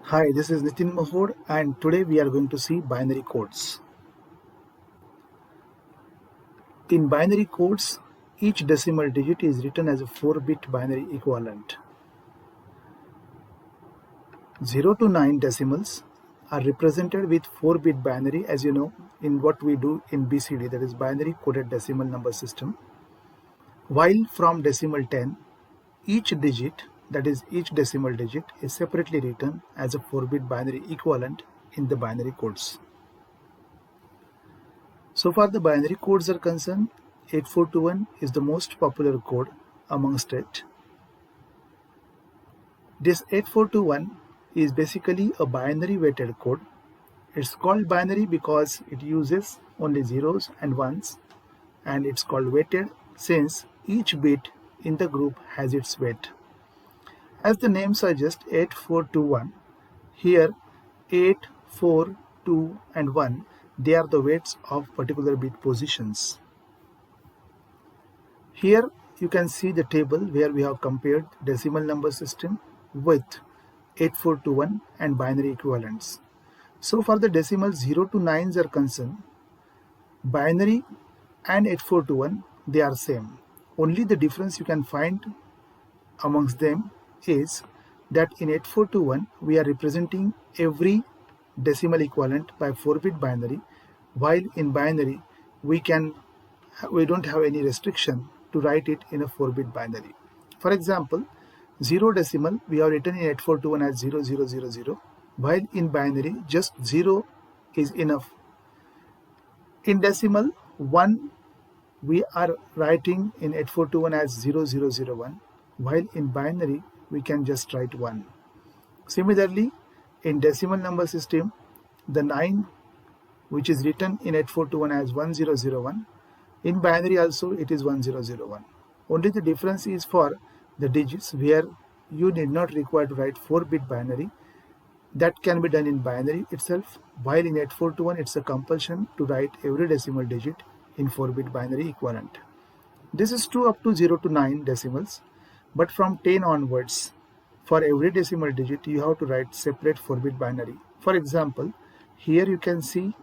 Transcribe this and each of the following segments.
Hi, this is Nitin Mahod and today we are going to see binary codes. In binary codes, each decimal digit is written as a 4-bit binary equivalent. 0 to 9 decimals are represented with 4-bit binary, as you know, in what we do in BCD, that is binary coded decimal number system. While from decimal 10, each digit, that is each decimal digit, is separately written as a 4-bit binary equivalent in the binary codes. So far the binary codes are concerned, 8421 is the most popular code amongst it. This 8421 is basically a binary weighted code. It's called binary because it uses only zeros and ones, and it's called weighted since each bit in the group has its weight. As the name suggests, 8421, here 8, 4, 2 and 1, they are the weights of particular bit positions. Here you can see the table where we have compared decimal number system with 8421 and binary equivalents. So for the decimals 0 to 9s are concerned, binary and 8421, they are same. Only the difference you can find amongst them is that in 8421 we are representing every decimal equivalent by 4-bit binary, while in binary we don't have any restriction to write it in a 4-bit binary. For example, 0 decimal we have written in 8421 as 0000, while in binary just 0 is enough. In decimal 1 we are writing in 8421 as 0001, while in binary we can just write 1. Similarly, in decimal number system, the 9 which is written in 8421 as 1001, in binary also it is 1001. Only the difference is for the digits where you need not require to write 4-bit binary. That can be done in binary itself, while in 8421 it's a compulsion to write every decimal digit in 4-bit binary equivalent. This is true up to 0 to 9 decimals, but from 10 onwards, for every decimal digit you have to write separate 4-bit binary. For example, here you can see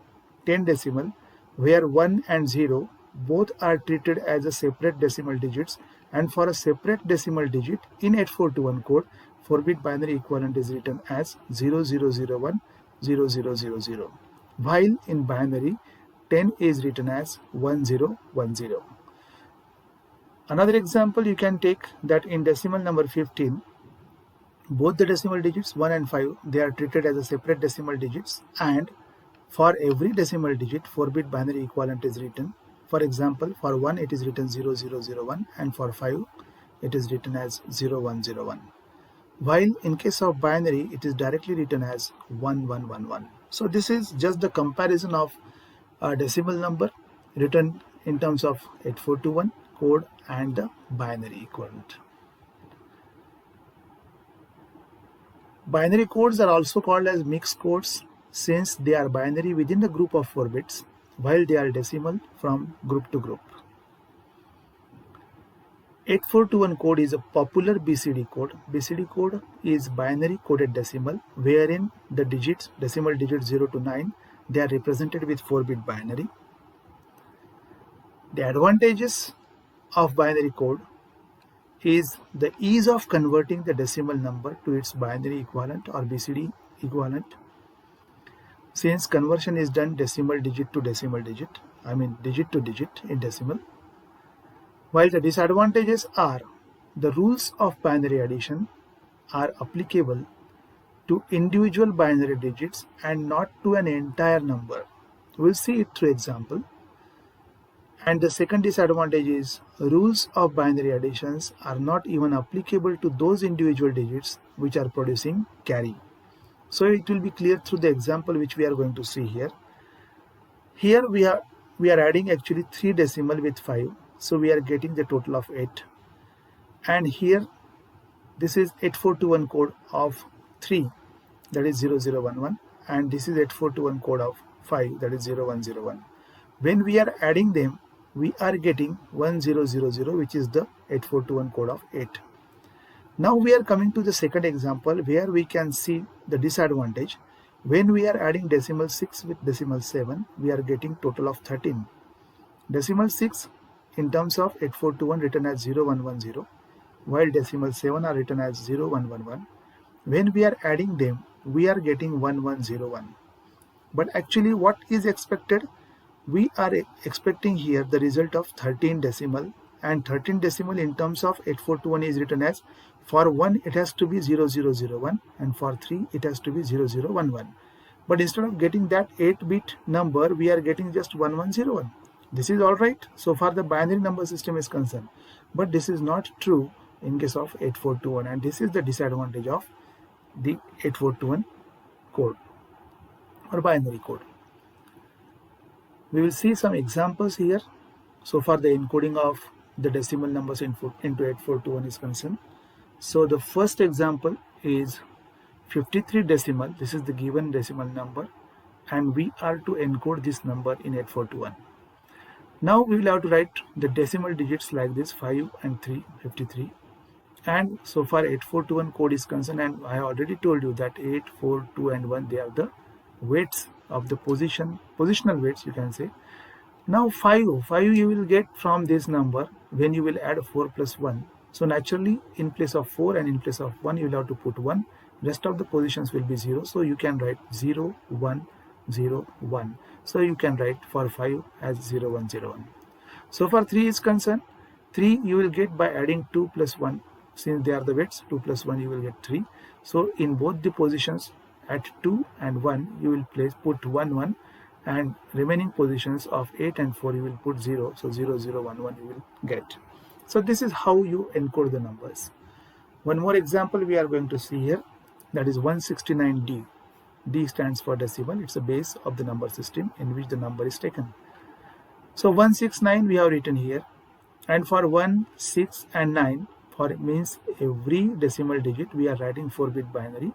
10 decimal where 1 and 0 both are treated as a separate decimal digits, and for a separate decimal digit in 8421 code, 4-bit binary equivalent is written as 0001 0000, while in binary 10 is written as 1010. Another example you can take that in decimal number 15, both the decimal digits 1 and 5, they are treated as a separate decimal digits, and for every decimal digit 4-bit binary equivalent is written. For example, for 1 it is written 0001 and for 5 it is written as 0101. While in case of binary it is directly written as 1111. So this is just the comparison of a decimal number written in terms of 8421 code and the binary equivalent. Binary codes are also called as mixed codes since they are binary within the group of 4 bits, while they are decimal from group to group. 8421 code is a popular BCD code. BCD code is binary coded decimal wherein the digits, decimal digits 0 to 9, they are represented with 4-bit binary. The advantages of binary code is the ease of converting the decimal number to its binary equivalent or BCD equivalent, since conversion is done decimal digit to decimal digit, digit to digit in decimal. While the disadvantages are the rules of binary addition are applicable to individual binary digits and not to an entire number. We'll see it through example. And the second disadvantage is rules of binary additions are not even applicable to those individual digits which are producing carry. So it will be clear through the example which we are going to see here. Here we are adding actually 3 decimal with 5. So we are getting the total of 8. And here this is 8421 code of 3, that is 0011, and this is 8421 code of 5, that is 0101. When we are adding them, we are getting 1000, which is the 8421 code of 8. Now we are coming to the second example where we can see the disadvantage. When we are adding decimal 6 with decimal 7, we are getting total of 13. Decimal 6 in terms of 8421 written as 0110, while decimal 7 are written as 0111. When we are adding them, we are getting 1101. But actually what is expected? We are expecting here the result of 13 decimal, and 13 decimal in terms of 8421 is written as, for 1 it has to be 0001 and for 3 it has to be 0011. But instead of getting that 8-bit number, we are getting just 1101. This is alright so far the binary number system is concerned, but this is not true in case of 8421, and this is the disadvantage of the 8421 code or binary code. We will see some examples here. So far the encoding of the decimal numbers into 8421 is concerned. So the first example is 53 decimal. This is the given decimal number, and we are to encode this number in 8421. Now we will have to write the decimal digits like this, 5 and 3, 53. And so far 8421 code is concerned, and I already told you that 8, 4, 2 and 1, they are the weights of the positional weights, you can say. Now 5 you will get from this number when you will add 4 plus 1. So naturally in place of 4 and in place of 1 you will have to put 1. Rest of the positions will be 0. So you can write 0, 1, 0, 1. So you can write for 5 as 0, 1, 0, 1. So for 3 is concerned, 3 you will get by adding 2 plus 1. Since they are the weights, 2 plus 1 you will get 3. So in both the positions at 2 and 1 you will put 1, 1, and remaining positions of 8 and 4 you will put 0. So 0, 0, 1, 1 you will get. So this is how you encode the numbers. One more example we are going to see here, that is 169D. D stands for decimal. It's a base of the number system in which the number is taken. So 169 we have written here, and for 1, 6 and 9, for means every decimal digit we are writing 4-bit binary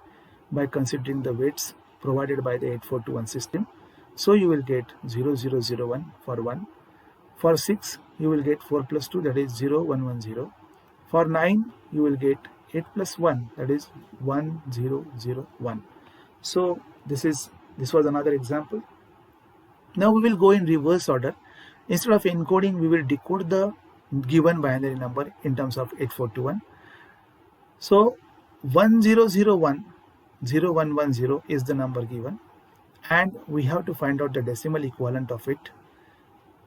by considering the weights provided by the 8421 system. So you will get 0001 for 1. For 6 you will get 4 plus 2, that is 0110. For 9 you will get 8 plus 1, that is 1001. So this was another example. Now we will go in reverse order. Instead of encoding, we will decode the given binary number in terms of 8421. So 1001 0110 is the number given, and we have to find out the decimal equivalent of it,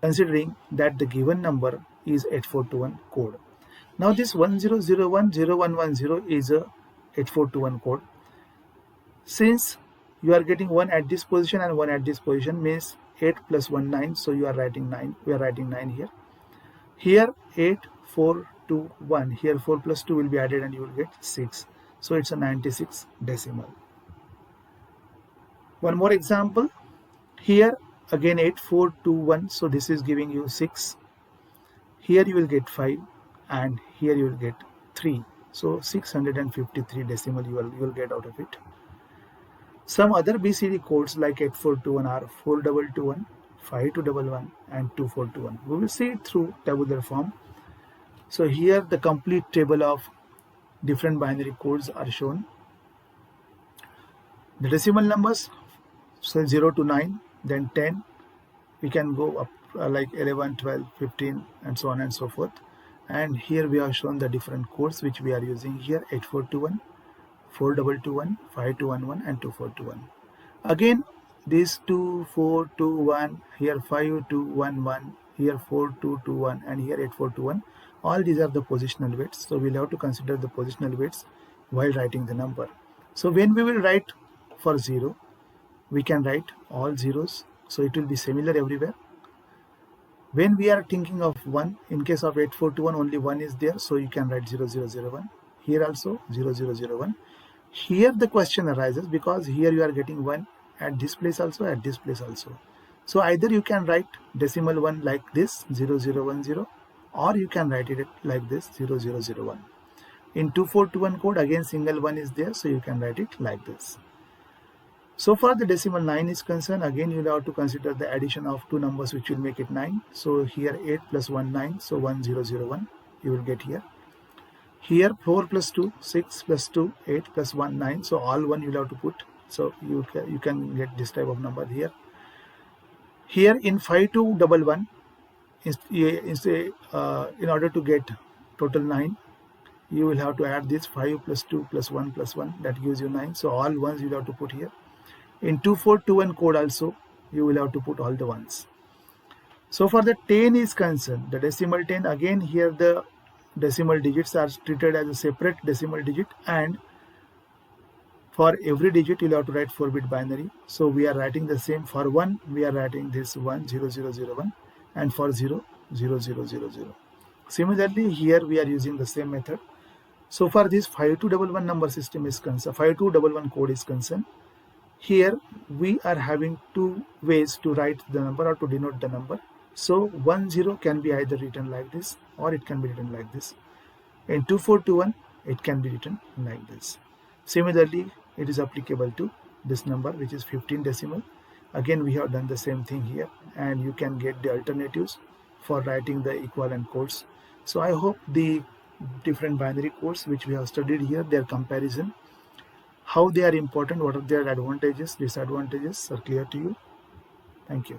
considering that the given number is 8421 code. Now this 1001 0110 is a 8421 code. Since you are getting 1 at this position and 1 at this position, means 8 plus 1 9, so you are writing 9. We are writing 9 here. Here 8, 4, 2, 1. Here 4 plus 2 will be added and you will get 6. So it's a 96 decimal. One more example. Here again 8, 4, 2, 1. So this is giving you 6. Here you will get 5 and here you will get 3. So 653 decimal you will get out of it. Some other BCD codes like 8421 are 4221, 5211 and 2421. We will see it through tabular form. So here the complete table of different binary codes are shown. The decimal numbers, so 0 to 9, then 10. We can go up like 11, 12, 15 and so on and so forth. And here we have shown the different codes which we are using here: 8421, 4221, 5211 and 2421. Again these 2421, here 5211, here 4221 and here 8421, all these are the positional weights. So we'll have to consider the positional weights while writing the number. So when we will write for 0, we can write all zeros, so it will be similar everywhere. When we are thinking of 1, in case of 8421 only 1 is there, so you can write 0001. Here also 0001. Here the question arises because here you are getting 1 at this place also, at this place also. So either you can write decimal 1 like this 0010, or you can write it like this 0001. In 2421 code again single 1 is there, so you can write it like this. So far the decimal 9 is concerned, again you will have to consider the addition of two numbers which will make it 9. So here 8 plus 1 9, so 1001 you will get here. Here 4 plus 2, 6 plus 2, 8 plus 1, 9. So all 1 you'll have to put. So you can get this type of number here. Here in 5211, in order to get total 9, you will have to add this 5 plus 2 plus 1 plus 1. That gives you 9. So all 1s you'll have to put here. In 2421 code also, you will have to put all the 1s. So for the 10 is concerned, the decimal 10, again here the decimal digits are treated as a separate decimal digit, and for every digit you'll have to write 4-bit binary. So we are writing the same. For 1 we are writing this 10001, and for 0 0000. Similarly here we are using the same method. So for this 5211 number system is concerned, 5211 code is concerned, here we are having 2 ways to write the number or to denote the number. So 10 can be either written like this or it can be written like this. In 2421 it can be written like this. Similarly, it is applicable to this number, which is 15 decimal. Again we have done the same thing here, and you can get the alternatives for writing the equivalent codes. So I hope the different binary codes which we have studied here, their comparison, how they are important, what are their advantages, disadvantages are clear to you. Thank you.